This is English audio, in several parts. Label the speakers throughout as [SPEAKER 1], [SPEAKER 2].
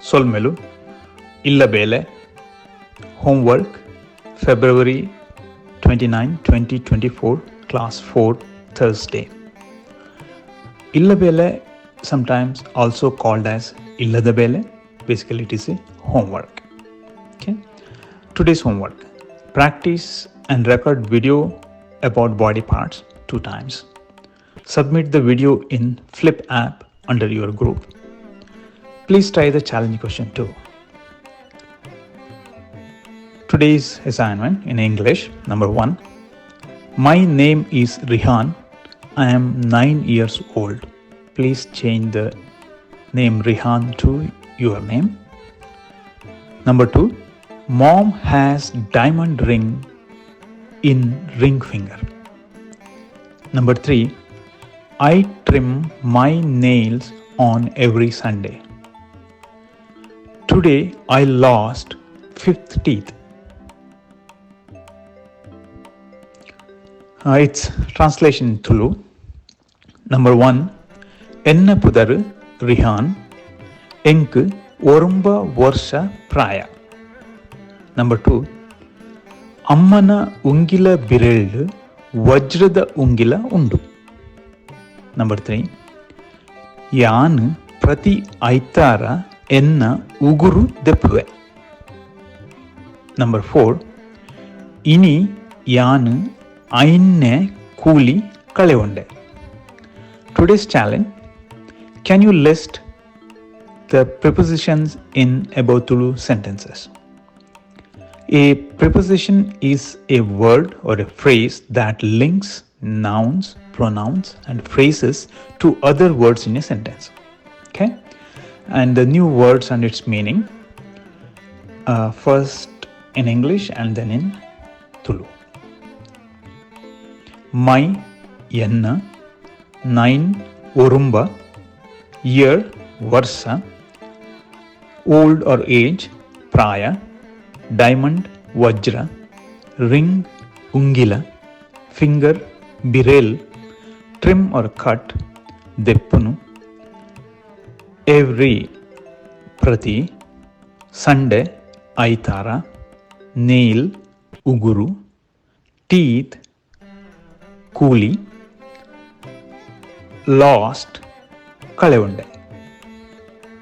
[SPEAKER 1] Solmelu, Illa Bale, Homework, February 29, 2024, Class 4, Thursday. Illa Bale, sometimes also called as Illada Bale, basically it is a homework. Okay. Today's homework, practice and record video about body parts 2 times. Submit the video in Flip app under your group. Please try the challenge question 2. Today's assignment in English, number 1. My name is Rihan. I am 9 years old. Please change the name Rihan to your name. Number 2. Mom has diamond ring in ring finger. Number 3. I trim my nails on every Sunday. Today I lost 5th teeth. It's translation in Tulu. Number 1. Enna pudaru Rihan. Enku orumba varsha praya. Number 2. Ammana ungila birellu vajrada ungila undu. Number 3. Yanu prati aitara enna uguru deppuve. Number 4. Ini yanu ainne kuli kalevonde. Today's challenge, can you list the prepositions in above Tulu sentences? A preposition is a word or a phrase that links nouns, pronouns and phrases to other words in a sentence. Okay? And the new words and its meaning, first in English and then in Tulu. My, Yenna, 9, Orumba, year, Varsa, old or age, Praya, diamond, Vajra, ring, Ungila, finger, Birel, trim or cut, Deppunu, every, Prati, Sunday, Aitara, nail, Uguru, teeth, Kuli, lost, Kalevonde.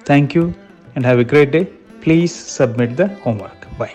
[SPEAKER 1] Thank you and have a great day. Please submit the homework. Bye.